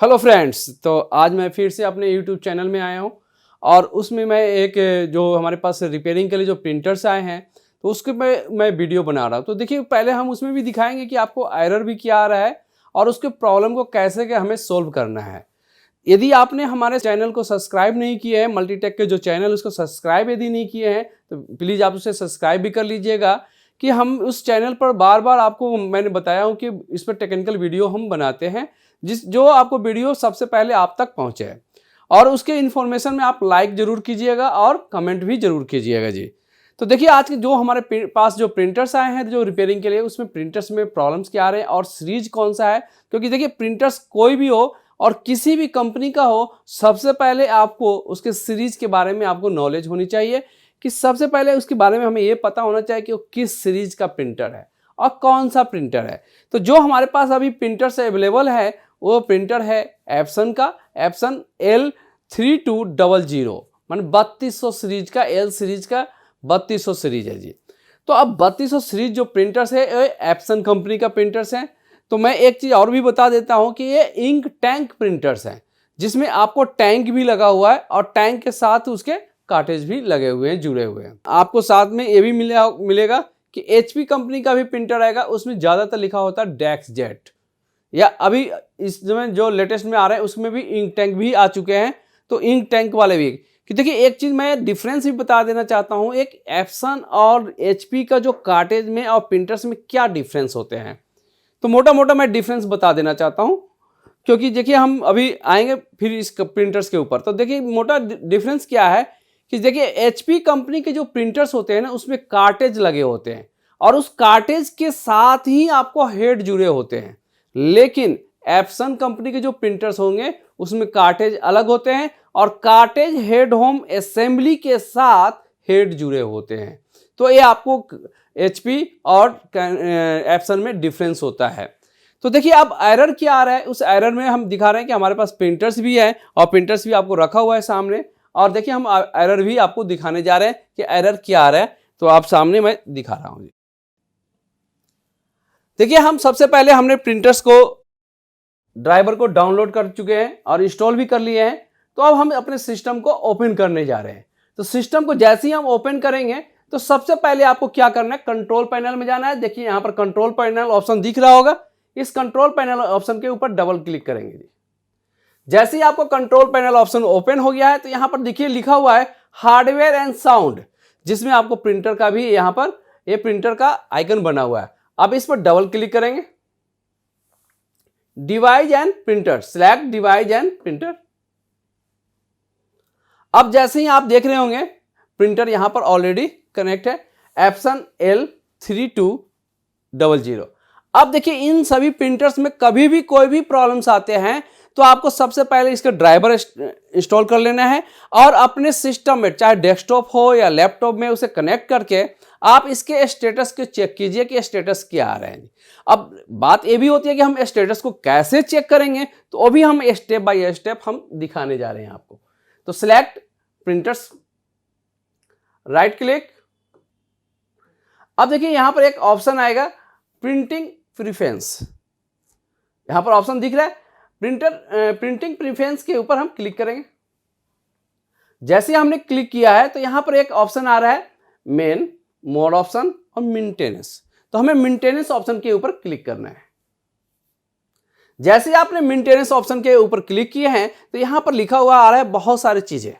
Hello friends, तो आज मैं फिर से अपने यूट्यूब चैनल में आया हूँ और उसमें मैं एक जो हमारे पास रिपेयरिंग के लिए जो प्रिंटर्स आए हैं तो उसके मैं वीडियो बना रहा हूँ। तो देखिए, पहले हम उसमें भी दिखाएंगे कि आपको एरर भी क्या आ रहा है और उसके प्रॉब्लम को कैसे के हमें सोल्व करना है। यदि आपने हमारे चैनल को सब्सक्राइब नहीं किए हैं, मल्टीटेक के जो चैनल उसको सब्सक्राइब यदि नहीं किए हैं तो प्लीज़ आप उसे सब्सक्राइब भी कर लीजिएगा कि हम उस चैनल पर बार बार आपको मैंने बताया हूँ कि इस पर टेक्निकल वीडियो हम बनाते हैं जो आपको वीडियो सबसे पहले आप तक पहुँचे। और उसके इन्फॉर्मेशन में आप लाइक ज़रूर कीजिएगा और कमेंट भी ज़रूर कीजिएगा जी। तो देखिए, आज के जो हमारे पास जो प्रिंटर्स आए हैं जो रिपेयरिंग के लिए, उसमें प्रिंटर्स में प्रॉब्लम्स क्या आ रहे हैं और सीरीज कौन सा है। क्योंकि देखिए, प्रिंटर्स कोई भी हो और किसी भी कंपनी का हो, सबसे पहले आपको उसके सीरीज के बारे में आपको नॉलेज होनी चाहिए कि सबसे पहले उसके बारे में हमें ये पता होना चाहिए कि वो किस सीरीज का प्रिंटर है और कौन सा प्रिंटर है। तो जो हमारे पास अभी प्रिंटर्स अवेलेबल है वो प्रिंटर है एप्सन का, एप्सन L3200, मान 3200 सीरीज का, एल सीरीज का 3200 सीरीज है जी। तो अब 3200 सीरीज जो प्रिंटर्स है एप्सन कंपनी का प्रिंटर्स हैं। तो मैं एक चीज़ और भी बता देता हूं कि ये इंक टैंक प्रिंटर्स हैं जिसमें आपको टैंक भी लगा हुआ है और टैंक के साथ उसके कार्टेज भी लगे हुए हैं, जुड़े हुए हैं। आपको साथ में ये भी मिलेगा कि HP कंपनी का भी प्रिंटर आएगा, उसमें ज़्यादातर लिखा होता है डेक्स जेट, या अभी इस समय जो लेटेस्ट में आ रहे हैं उसमें भी इंक टैंक भी आ चुके हैं। तो इंक टैंक वाले भी कि देखिए, एक चीज़ मैं डिफरेंस भी बता देना चाहता हूँ, एक एप्सन और HP का जो कार्टेज में और प्रिंटर्स में क्या डिफरेंस होते हैं। तो मोटा मोटा मैं डिफरेंस बता देना चाहता हूँ, क्योंकि देखिए हम अभी आएंगे फिर इस प्रिंटर्स के ऊपर। तो देखिए, मोटा डिफरेंस क्या है कि देखिए, HP कंपनी के जो प्रिंटर्स होते हैं ना उसमें कार्टेज लगे होते हैं और उस कार्टेज के साथ ही आपको हेड जुड़े होते हैं। लेकिन एप्सन कंपनी के जो प्रिंटर्स होंगे उसमें कार्टेज अलग होते हैं और कार्टेज हेड होम असेंबली के साथ हेड जुड़े होते हैं। तो ये आपको HP और एप्सन में डिफरेंस होता है। तो देखिए, अब एरर क्या आ रहा है, उस एरर में हम दिखा रहे हैं कि हमारे पास प्रिंटर्स भी है और प्रिंटर्स भी आपको रखा हुआ है सामने। और देखिए, हम एरर भी आपको दिखाने जा रहे हैं कि एरर क्या आ रहा है। तो आप सामने मैं दिखा रहा हूं। देखिए, हम सबसे पहले हमने प्रिंटर्स को ड्राइवर को डाउनलोड कर चुके हैं और इंस्टॉल भी कर लिए हैं। तो अब हम अपने सिस्टम को ओपन करने जा रहे हैं। तो सिस्टम को जैसे ही हम ओपन करेंगे तो सबसे पहले आपको क्या करना है, कंट्रोल पैनल में जाना है। देखिए, यहां पर कंट्रोल पैनल ऑप्शन दिख रहा होगा, इस कंट्रोल पैनल ऑप्शन के ऊपर डबल क्लिक करेंगे। जैसे ही आपको कंट्रोल पैनल ऑप्शन ओपन हो गया है तो यहां पर देखिए लिखा हुआ है हार्डवेयर एंड साउंड, जिसमें आपको प्रिंटर का भी यहां पर ये प्रिंटर का आइकन बना हुआ है। अब इस पर डबल क्लिक करेंगे, device and printer, select device and printer. अब जैसे ही आप देख रहे होंगे प्रिंटर यहां पर ऑलरेडी कनेक्ट है, एप्सन L3200। अब देखिए, इन सभी प्रिंटर्स में कभी भी कोई भी प्रॉब्लम्स आते हैं तो आपको सबसे पहले इसका ड्राइवर इंस्टॉल कर लेना है और अपने सिस्टम में, चाहे डेस्कटॉप हो या लैपटॉप में, उसे कनेक्ट करके आप इसके स्टेटस को चेक कीजिए कि स्टेटस क्या आ रहा है। अब बात ये भी होती है कि हम स्टेटस को कैसे चेक करेंगे, तो वो भी हम स्टेप बाय स्टेप हम दिखाने जा रहे हैं आपको। तो सिलेक्ट प्रिंटर्स, राइट क्लिक। अब देखिए, यहां पर एक ऑप्शन आएगा प्रिंटिंग प्रेफरेंस, यहां पर ऑप्शन दिख रहा है प्रिंटिंग प्रेफरेंस के ऊपर हम क्लिक करेंगे। जैसे हमने क्लिक किया है तो यहां पर एक ऑप्शन आ रहा है मेन, मोड ऑप्शन और मेंटेनेंस। तो हमें मेंटेनेंस ऑप्शन के ऊपर क्लिक करना है। जैसे आपने मेंटेनेंस ऑप्शन के ऊपर क्लिक किए हैं तो यहां पर लिखा हुआ आ रहा है बहुत सारी चीजें,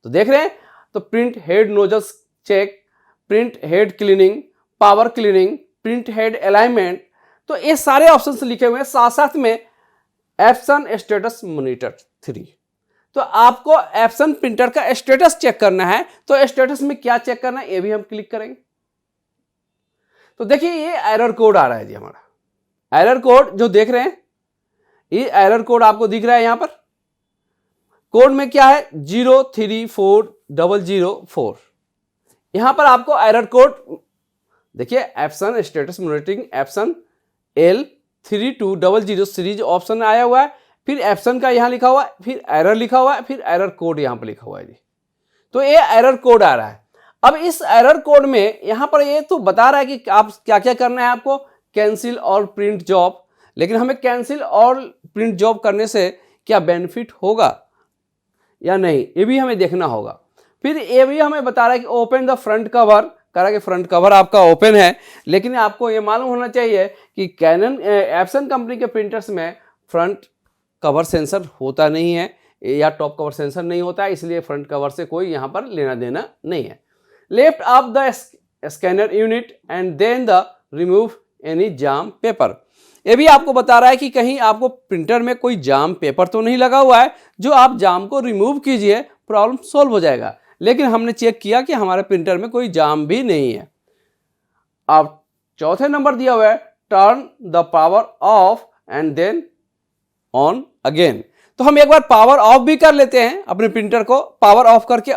तो देख रहे हैं। तो print head nozzles check, print head cleaning, power cleaning, print head alignment, तो ये सारे ऑप्शंस लिखे हुए हैं। साथ साथ में एप्सन स्टेटस मॉनिटर 3, तो आपको एप्सन प्रिंटर का स्टेटस चेक करना है। तो स्टेटस में क्या चेक करना है ये भी हम क्लिक करेंगे। तो देखिए, ये एरर कोड आ रहा है जी, हमारा एरर कोड जो देख रहे हैं, ये एरर कोड आपको दिख रहा है। यहां पर कोड में क्या है, 034004। यहां पर आपको एरर कोड देखिए, Epson status monitoring Epson L3200 series option आया हुआ है, फिर एप्सन का यहां लिखा हुआ है, फिर एरर लिखा हुआ है, फिर एरर कोड यहां पर लिखा हुआ है जी। तो ये एरर कोड आ रहा है। अब इस एरर कोड में यहां पर ये तो बता रहा है कि आप क्या क्या करना है, आपको कैंसिल और प्रिंट जॉब। लेकिन हमें कैंसिल और प्रिंट जॉब करने से क्या बेनिफिट होगा या नहीं, ये भी हमें देखना होगा। फिर ये भी हमें बता रहा है कि ओपन द फ्रंट कवर, कह रहा है कि फ्रंट कवर आपका ओपन है, लेकिन आपको ये मालूम होना चाहिए कि कैनन एप्सन कंपनी के प्रिंटर्स में फ्रंट कवर सेंसर होता नहीं है या टॉप कवर सेंसर नहीं होता है, इसलिए फ्रंट कवर से कोई यहाँ पर लेना देना नहीं है। Left off the scanner unit and then the remove any jam paper, ये भी आपको बता रहा है कि कहीं आपको प्रिंटर में कोई जाम पेपर तो नहीं लगा हुआ है, जो आप जाम को रिमूव कीजिए प्रॉब्लम सॉल्व हो जाएगा। लेकिन हमने चेक किया कि हमारे प्रिंटर में कोई जाम भी नहीं है। अब चौथे नंबर दिया हुआ है turn the power off and then on again, तो हम एक बार पावर ऑफ भी कर लेते हैं, अपने प्रिंटर को पावर ऑफ करके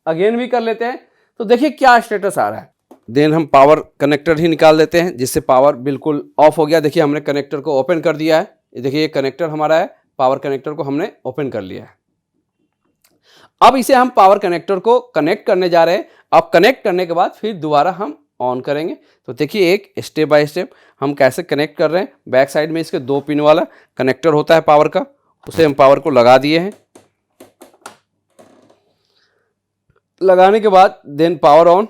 अगेन भी कर लेते हैं, तो देखिए क्या स्टेटस आ रहा है। देन हम पावर कनेक्टर ही निकाल देते हैं जिससे पावर बिल्कुल ऑफ हो गया। देखिए हमने कनेक्टर को ओपन कर दिया है, देखिए ये कनेक्टर हमारा है, पावर कनेक्टर को हमने ओपन कर लिया है। अब इसे हम पावर कनेक्टर को कनेक्ट करने जा रहे हैं। अब कनेक्ट करने के बाद फिर दोबारा हम ऑन करेंगे। तो देखिए एक स्टेप बाय स्टेप हम कैसे कनेक्ट कर रहे हैं। बैक साइड में इसके 2 पिन वाला कनेक्टर होता है पावर का, उसे हम पावर को लगा दिए हैं। लगाने के बाद then power on,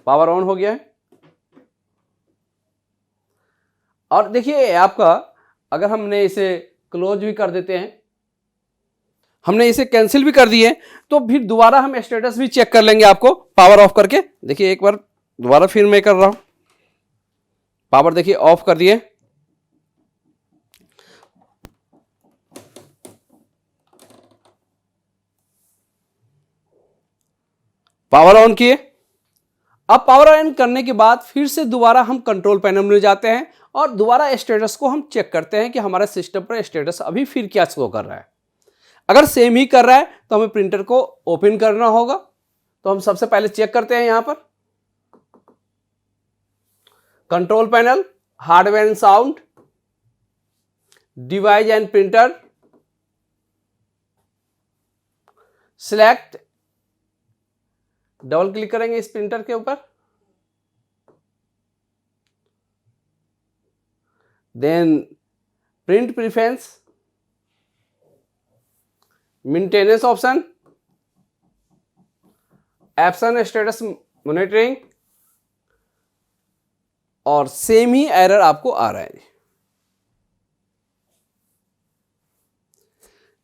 power on हो गया है। और देखिए आपका अगर हमने इसे क्लोज भी कर देते हैं, हमने इसे कैंसिल भी कर दिए, तो फिर दोबारा हम स्टेटस भी चेक कर लेंगे आपको पावर ऑफ करके। देखिए एक बार दोबारा फिर मैं कर रहा हूं, पावर देखिए ऑफ कर दिए, पावर ऑन किए। अब पावर ऑन करने के बाद फिर से दोबारा हम कंट्रोल पैनल में जाते हैं और दोबारा स्टेटस को हम चेक करते हैं कि हमारे सिस्टम पर स्टेटस अभी फिर क्या शो कर रहा है। अगर सेम ही कर रहा है तो हमें प्रिंटर को ओपन करना होगा। तो हम सबसे पहले चेक करते हैं यहां पर control panel, hardware and sound, device and printer, select, double click करेंगे इस प्रिंटर के ऊपर, then print preference, maintenance option, Epson status monitoring, और सेम ही एरर आपको आ रहा है।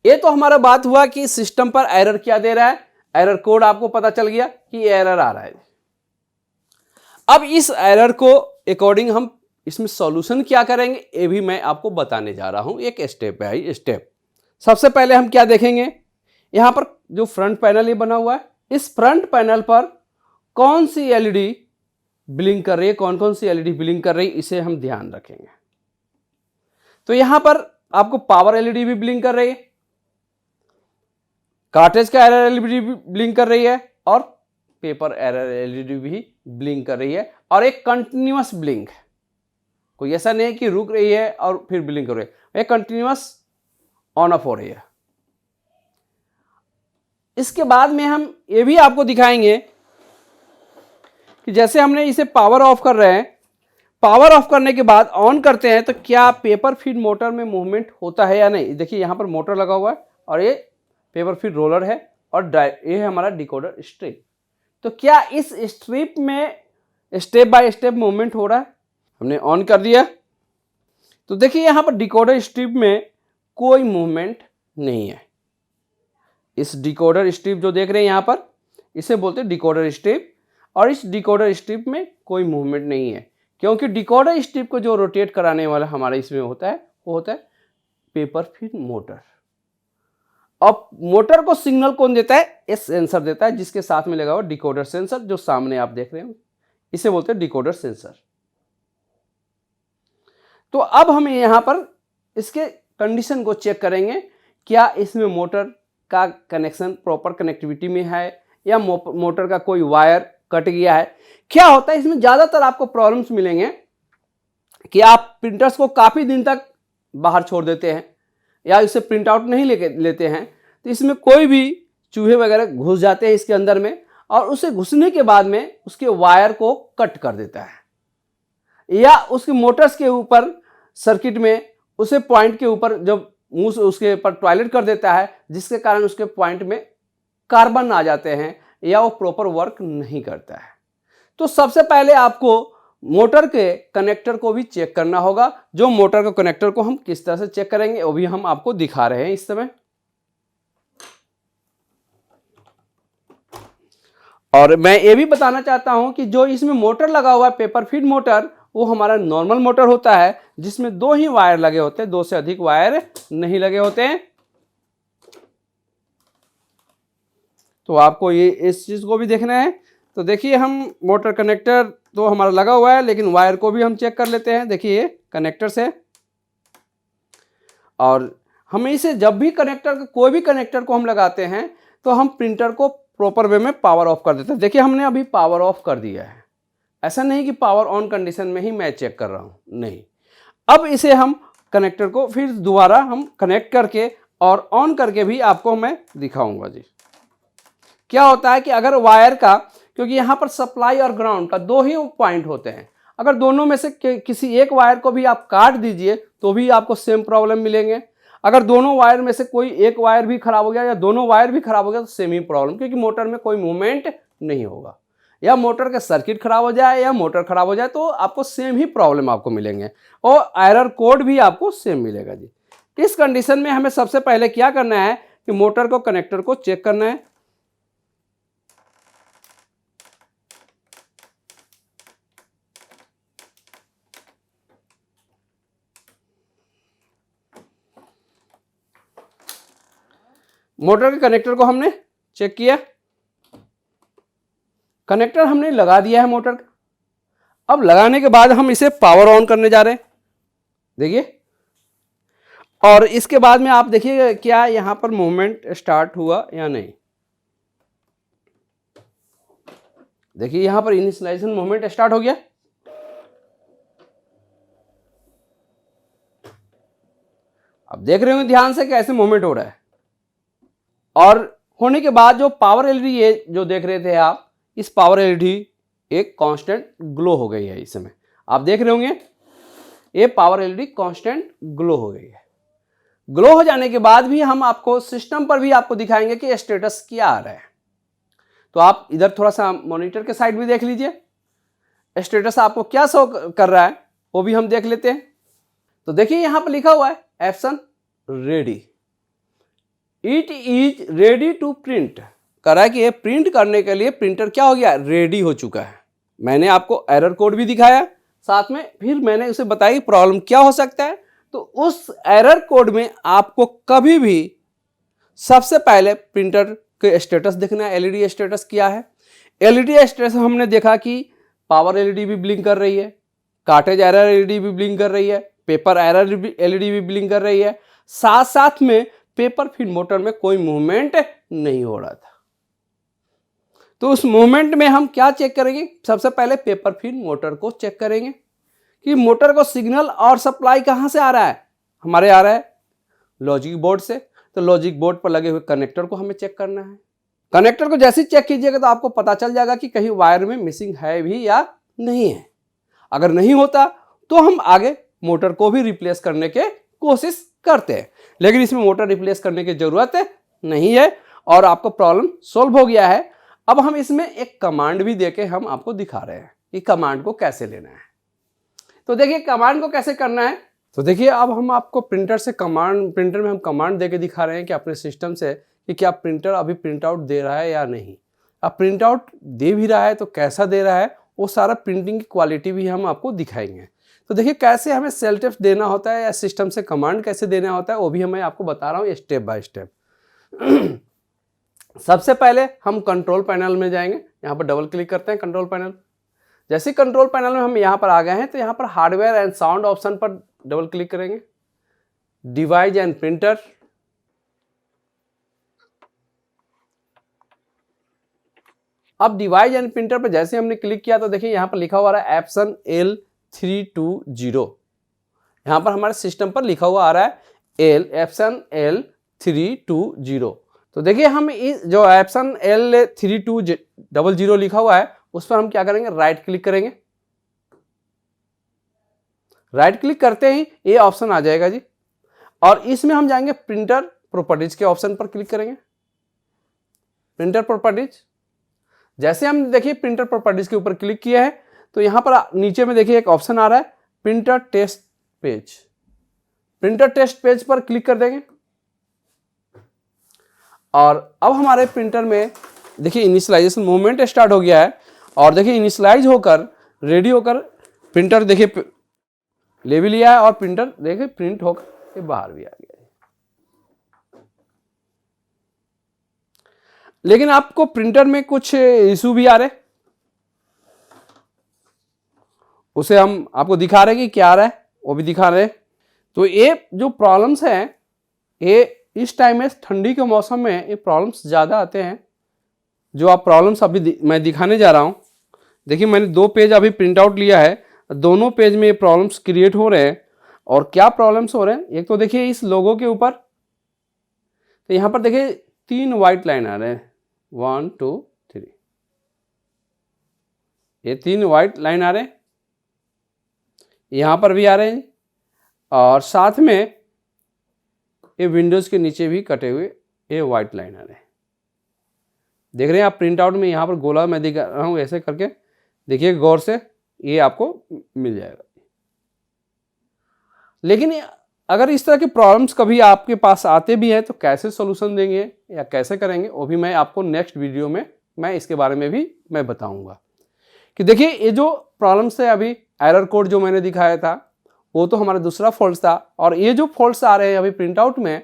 ये तो हमारा बात हुआ कि सिस्टम पर एरर क्या दे रहा है, एरर कोड आपको पता चल गया कि एरर आ रहा है। अब इस एरर को अकॉर्डिंग हम इसमें सॉल्यूशन क्या करेंगे ये भी मैं आपको बताने जा रहा हूं, एक स्टेप बाय स्टेप। सबसे पहले हम क्या देखेंगे, यहां पर जो फ्रंट पैनल ये बना हुआ है, इस फ्रंट पैनल पर कौन सी एलईडी ब्लिंक कर रही है, कौन कौन सी एलईडी ब्लिंक कर रही है, इसे हम ध्यान रखेंगे। तो यहां पर आपको पावर एलईडी भी ब्लिंक कर रही है, कार्टेज का एरर एलईडी भी ब्लिंक कर रही है, और पेपर एरर एलईडी भी ब्लिंक कर रही है, और एक कंटिन्यूअस ब्लिंक है। कोई ऐसा नहीं है कि रुक रही है और फिर ब्लिंक कर रही है, एक कंटिन्यूअस ऑन ऑफ हो रही है। इसके बाद में हम ये भी आपको दिखाएंगे कि जैसे हमने इसे पावर ऑफ कर रहे हैं, पावर ऑफ करने के बाद ऑन करते हैं तो क्या पेपर फीड मोटर में मूवमेंट होता है या नहीं। देखिए यहां पर मोटर लगा हुआ है और ये पेपर फीड रोलर है और ये है हमारा डिकोडर स्ट्रिप। तो क्या इस स्ट्रिप में स्टेप बाय स्टेप मूवमेंट हो रहा है। हमने ऑन कर दिया तो देखिए यहां पर डिकोडर स्ट्रिप में कोई मूवमेंट नहीं है। इस डिकोडर स्ट्रिप जो देख रहे हैं यहां पर, इसे बोलते हैं डिकोडर स्ट्रिप, और इस डिकोडर स्ट्रिप में कोई मूवमेंट नहीं है, क्योंकि डिकोडर स्ट्रिप को जो रोटेट कराने वाला हमारे इसमें होता है वो होता है पेपर फीड मोटर। अब मोटर को सिग्नल कौन देता है, ये सेंसर देता है, जिसके साथ में लगा हुआ डिकोडर सेंसर जो सामने आप देख रहे हैं, इसे बोलते हैं डिकोडर सेंसर। तो अब हम यहां पर इसके कंडीशन को चेक करेंगे, क्या इसमें मोटर का कनेक्शन प्रॉपर कनेक्टिविटी में है या मोटर का कोई वायर कट गया है। क्या होता है इसमें ज्यादातर आपको प्रॉब्लम्स मिलेंगे कि आप प्रिंटर्स को काफी दिन तक बाहर छोड़ देते हैं या इसे प्रिंट आउट नहीं लेते हैं, तो इसमें कोई भी चूहे वगैरह घुस जाते हैं इसके अंदर में, और उसे घुसने के बाद में उसके वायर को कट कर देता है, या उसके मोटर्स के ऊपर सर्किट में उसे पॉइंट के ऊपर जब मुंह से उसके ऊपर टॉयलेट कर देता है, जिसके कारण उसके पॉइंट में कार्बन आ जाते हैं या वो प्रॉपर वर्क नहीं करता है। तो सबसे पहले आपको मोटर के कनेक्टर को भी चेक करना होगा। जो मोटर के कनेक्टर को हम किस तरह से चेक करेंगे वो भी हम आपको दिखा रहे हैं इस समय। और मैं ये भी बताना चाहता हूं कि जो इसमें मोटर लगा हुआ है पेपर फीड मोटर, वो हमारा नॉर्मल मोटर होता है जिसमें 2 ही वायर लगे होते हैं, 2 से अधिक वायर नहीं लगे होते हैं। तो आपको ये इस चीज को भी देखना है। तो देखिए हम मोटर कनेक्टर तो हमारा लगा हुआ है, लेकिन वायर को भी हम चेक कर लेते हैं। देखिए ये कनेक्टर से, और हम इसे जब भी कनेक्टर कोई भी कनेक्टर को हम लगाते हैं तो हम प्रिंटर को प्रॉपर वे में पावर ऑफ कर देते हैं। देखिए हमने अभी पावर ऑफ कर दिया है, ऐसा नहीं कि पावर ऑन कंडीशन में ही मैं चेक कर रहा हूं, नहीं। अब इसे हम कनेक्टर को फिर दोबारा हम कनेक्ट करके और ऑन करके भी आपको मैं दिखाऊंगा जी। क्या होता है कि अगर वायर का, क्योंकि यहां पर सप्लाई और ग्राउंड का 2 ही पॉइंट होते हैं, अगर दोनों में से किसी एक वायर को भी आप काट दीजिए तो भी आपको सेम प्रॉब्लम मिलेंगे। अगर दोनों वायर में से कोई एक वायर भी खराब हो गया या दोनों वायर भी खराब हो गया तो सेम ही प्रॉब्लम, क्योंकि मोटर में कोई मूवमेंट नहीं होगा। या मोटर का सर्किट खराब हो जाए या मोटर खराब हो जाए तो आपको सेम ही प्रॉब्लम आपको मिलेंगे, और एरर कोड भी आपको सेम मिलेगा जी। इस कंडीशन में हमें सबसे पहले क्या करना है कि मोटर को कनेक्टर को चेक करना है। मोटर के कनेक्टर को हमने चेक किया, कनेक्टर हमने लगा दिया है मोटर का। अब लगाने के बाद हम इसे पावर ऑन करने जा रहे हैं, देखिए। और इसके बाद में आप देखिए क्या यहां पर मूवमेंट स्टार्ट हुआ या नहीं। देखिए यहां पर इनिशियलाइजेशन मूवमेंट स्टार्ट हो गया। अब देख रहे होंगे ध्यान से कैसे मूवमेंट हो रहा है। और होने के बाद जो पावर एलईडी ये जो देख रहे थे आप, इस पावर एलईडी एक कांस्टेंट ग्लो हो गई है। इस समय आप देख रहे होंगे ये पावर एलईडी कांस्टेंट ग्लो हो गई है। ग्लो हो जाने के बाद भी हम आपको सिस्टम पर भी आपको दिखाएंगे कि स्टेटस क्या आ रहा है। तो आप इधर थोड़ा सा मॉनिटर के साइड भी देख लीजिए, स्टेटस आपको क्या शो कर रहा है वो भी हम देख लेते हैं। तो देखिए यहां पर लिखा हुआ है option ready, it is ready to print. कह रहा है कि ये प्रिंट करने के लिए प्रिंटर क्या हो गया, रेडी हो चुका है। मैंने आपको एरर कोड भी दिखाया, साथ में फिर मैंने उसे बताया प्रॉब्लम क्या हो सकता है। तो उस एरर कोड में आपको कभी भी सबसे पहले प्रिंटर के स्टेटस देखना है। एलईडी स्टेटस क्या है, एलईडी स्टेटस हमने देखा कि पावर एलईडी भी ब्लिंक कर रही है, कार्टेज एरर एलईडी भी ब्लिंक कर रही है, पेपर एरर एलईडी भी ब्लिंक कर रही है, साथ साथ में पेपर फीड मोटर में कोई मूवमेंट नहीं हो रहा था। तो उस मूवमेंट में हम क्या चेक करेंगे, सबसे पहले पेपर फीड मोटर को चेक करेंगे कि मोटर को सिग्नल और सप्लाई कहां से आ रहा है। हमारे आ रहा है लॉजिक बोर्ड से, तो लॉजिक बोर्ड पर लगे हुए कनेक्टर को हमें चेक करना है। कनेक्टर को जैसे ही चेक कीजिएगा तो आपको पता चल जाएगा कि कहीं वायर में मिसिंग है भी या नहीं है। अगर नहीं होता तो हम आगे मोटर को भी रिप्लेस करने के कोशिश करते हैं, लेकिन इसमें मोटर रिप्लेस करने की जरूरत नहीं है और आपको प्रॉब्लम सोल्व हो गया है। अब हम इसमें एक कमांड भी देके हम आपको दिखा रहे हैं कि कमांड को कैसे लेना है। तो देखिए कमांड को कैसे करना है। तो देखिए अब हम आपको प्रिंटर में हम कमांड देके दिखा रहे हैं कि अपने सिस्टम से कि क्या प्रिंटर अभी प्रिंट आउट दे रहा है या नहीं। अब प्रिंट आउट दे भी रहा है तो कैसा दे रहा है, वो सारा प्रिंटिंग की क्वालिटी भी हम आपको दिखाएंगे। तो देखिए कैसे हमें सेल टेस्ट देना होता है या सिस्टम से कमांड कैसे देना होता है वो भी मैं आपको बता रहा हूँ स्टेप बाय स्टेप। सबसे पहले हम कंट्रोल पैनल में जाएंगे, यहाँ पर डबल क्लिक करते हैं कंट्रोल पैनल। जैसे कंट्रोल पैनल में हम यहाँ पर आ गए हैं तो यहाँ पर हार्डवेयर एंड साउंड ऑप्शन पर डबल क्लिक करेंगे, डिवाइस एंड प्रिंटर। अब डिवाइस एंड प्रिंटर पर जैसे हमने क्लिक किया तो देखिए यहाँ पर लिखा हुआ है ऑप्शन L320। यहाँ पर हमारे सिस्टम पर लिखा हुआ आ रहा है ऑप्शन L320। तो देखिए हम इस जो ऑप्शन L320 लिखा हुआ है उस पर हम क्या करेंगे, राइट क्लिक करेंगे। राइट क्लिक करते ही ये ऑप्शन आ जाएगा जी, और इसमें हम जाएंगे प्रिंटर प्रॉपर्टीज के ऑप्शन पर क्लिक करेंगे। प्रिंटर प्रॉपर्टीज, जैसे हम देखिए प्रिंटर प्रॉपर्टीज के ऊपर क्लिक किया है तो यहां पर नीचे में देखिए एक ऑप्शन आ रहा है printer test page. Printer test page पर क्लिक कर देंगे और अब हमारे प्रिंटर में देखिए इनिशियलाइजेशन मूवमेंट स्टार्ट हो गया है और देखिए इनिशियलाइज होकर रेडी होकर प्रिंटर देखिए ले भी लिया है और प्रिंटर देखिए प्रिंट होकर बाहर भी आ गया है। लेकिन आपको प्रिंटर में कुछ इशू भी आ रहे, उसे हम आपको दिखा रहे हैं कि क्या आ रहा है, वो भी दिखा रहे हैं। तो ये जो प्रॉब्लम्स हैं ये इस टाइम में ठंडी के मौसम में ये प्रॉब्लम्स ज़्यादा आते हैं। जो आप प्रॉब्लम्स अभी मैं दिखाने जा रहा हूँ, देखिए मैंने 2 पेज अभी प्रिंट आउट लिया है, दोनों पेज में ये प्रॉब्लम्स क्रिएट हो रहे हैं। और क्या प्रॉब्लम्स हो रहे हैं, एक तो देखिए इस लोगो के ऊपर, तो यहाँ पर देखिए 3 वाइट लाइन आ रहे हैं, 1 2 3, ये 3 वाइट लाइन आ रहे हैं, यहाँ पर भी आ रहे हैं और साथ में ये विंडोज के नीचे भी कटे हुए ये वाइट लाइन आ रहे हैं। देख रहे हैं आप प्रिंट आउट में यहाँ पर गोला मैं दिखा रहा हूँ, ऐसे करके देखिए गौर से, ये आपको मिल जाएगा। लेकिन अगर इस तरह के प्रॉब्लम्स कभी आपके पास आते भी हैं तो कैसे सॉल्यूशन देंगे या कैसे करेंगे, वो भी मैं आपको नेक्स्ट वीडियो में मैं इसके बारे में भी मैं बताऊंगा। कि देखिए ये जो प्रॉब्लम्स है, अभी एरर कोड जो मैंने दिखाया था वो तो हमारा दूसरा फॉल्ट था, और ये जो फॉल्ट्स आ रहे हैं अभी प्रिंट आउट में,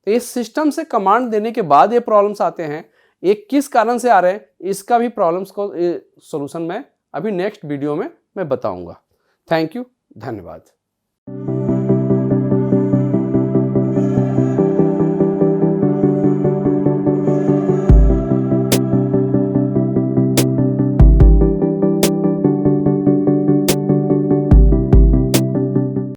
तो ये सिस्टम से कमांड देने के बाद ये प्रॉब्लम्स आते हैं। ये किस कारण से आ रहे हैं, इसका भी प्रॉब्लम्स को सॉल्यूशन मैं अभी नेक्स्ट वीडियो में मैं बताऊंगा। थैंक यू, धन्यवाद।